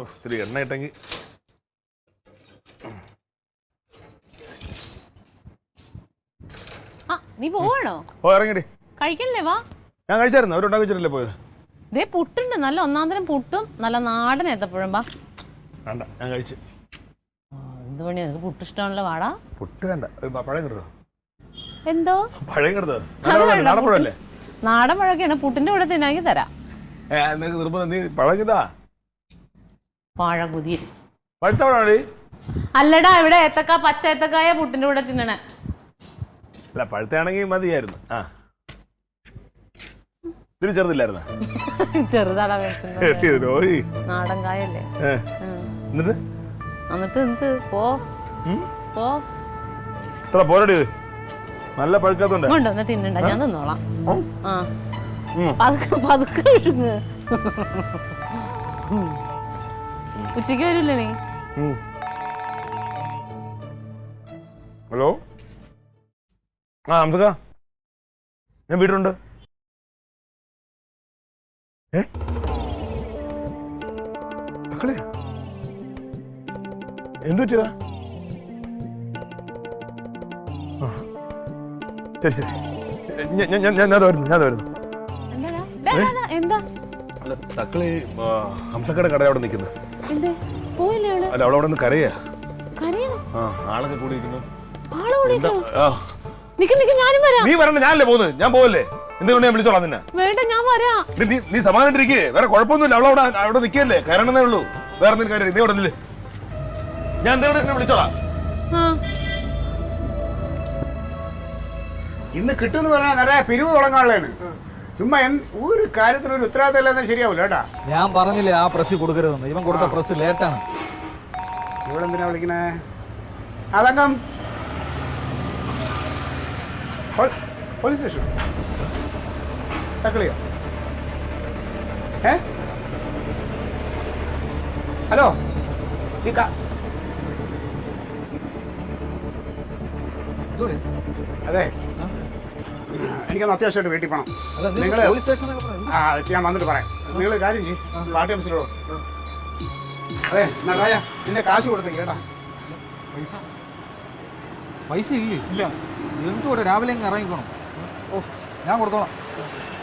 ഒത്തിരി എണ്ണ ഇട്ടെങ്കിൽ നീ പോവാണോ? ഓ ഇറങ്ങിടി. കഴിക്കണല്ലേ? വാ. ഞാൻ കഴിച്ചായിരുന്നു. അവരുണ്ടാക്കി വെച്ചിട്ടല്ലേ പോയത്. ദേ പുട്ടുണ്ട്, നല്ല ഒന്നാന്തരം പുട്ടും നല്ല നാടൻ ഏത്തപ്പഴം. വാ. വേണ്ട, ഞാൻ കഴിച്ചു. എന്ത് പണി, നിനക്ക് പുട്ട് ഇഷ്ടമാണല്ലോ. വാടാ. പുട്ട് വേണ്ട, പഴം കിടത്തോ? എന്തോ പഴം കിടത്തോ? നാടൻപഴല്ലേ? നാടൻ പഴമൊക്കെയാണ്, പുട്ടിന്റെ കൂടെ തിന്നാക്കി തരാം. നിർബന്ധം. നീ പഴം ഇതാ പഴം കുതിരി പഴുത്ത പഴമാണി. അല്ലടാ, ഇവിടെ ഏത്തക്ക, പച്ച ഏത്തക്കായ പുട്ടിന്റെ കൂടെ തിന്നണേ. അല്ല, പഴുത്താണെങ്കിൽ മതിയായിരുന്നു. ആ ഇതിന് ചെറുതില്ലായിരുന്ന? ചെറുതാടാ, നാടൻ കായല്ലേ. എന്നിട്ട് എന്നിട്ട് എന്ത് പോ പോ. ഇത്ര പോരടി, നല്ല പഴുക്കാത്തോണ്ട് കൊണ്ടൊന്ന് തിന്നണ്ട, ഞാൻ തിന്നോളാം. ആ പതുക്കെ പതുക്കെ വിഴുങ്ങ്. ഉച്ചക്ക് വരില്ലേ നീ? ഹലോ, ആ ഹംസക്ക, ഞാൻ വീട്ടിലുണ്ട്. മക്കളെ എന്തു പറ്റിയതാ? ശരി ശരി, ഞാൻ വരുന്നു. അല്ല, തക്കളി ഹംസക്കയുടെ കട അവിടെ നിൽക്കുന്നു. അല്ല, അവളവിടെ നിന്ന് കരയാ. ആളൊക്കെ കൂടിയിരിക്കുന്നു. നീ വരണ്ട, ഞാനല്ലേ പോകുന്നത്. ഞാൻ പോവല്ലേ, എന്തുകൊണ്ട് ഞാൻ വിളിച്ചോളാം നിന്നെ. വേണ്ട, ഞാൻ വരാം. നീ സമാധാനിട്ടിരിക്കേ, വേറെ കുഴപ്പമൊന്നുമില്ല. അവളവിടെ അവിടെ നിൽക്കല്ലേ, കയറണമെന്നേ ഉള്ളൂ. വേറെ എന്തെങ്കിലും കാര്യം നീ അവിടെ നില്ലേ, ഞാൻ എന്തെങ്കിലും എന്നെ വിളിച്ചോളാം. ഇന്ന് കിട്ടുമെന്ന് പറഞ്ഞാൽ നിറയെ പിരിവ് തുടങ്ങാനുള്ളതാണ്. ചുമ്മാ ഒരു കാര്യത്തിന് ഒരു ഉത്തരവാദിത്തം ഇല്ലാതെ ശരിയാവില്ല കേട്ടാ. ഞാൻ പറഞ്ഞില്ലേ ആ പ്രസ് കൊടുക്കരുതെന്ന്. ഇവൻ കൊടുത്ത പ്രസ് ലേറ്റാണ്. ഇവിടെ എന്തിനാ വിളിക്കണേ? അതങ്കം പോലീസ് സ്റ്റേഷൻ തക്കളിയോ? ഹലോ, അതെ, എനിക്കൊന്ന് അത്യാവശ്യമായിട്ട് വീട്ടിൽ പോകണം. നിങ്ങൾ ഞാൻ വന്നിട്ട് പറയാം. നിങ്ങൾ കാര്യം ചെയ്യും, പാർട്ടി ഓഫീസിലോ. അതെ നടായ നിന്റെ കാശ് കൊടുത്തേക്ക് കേട്ടാ. പൈസ ഇല്ല. എന്തുകൂടെ രാവിലെ ഇറങ്ങിക്കോണം. ഓ, ഞാൻ കൊടുത്തോളാം.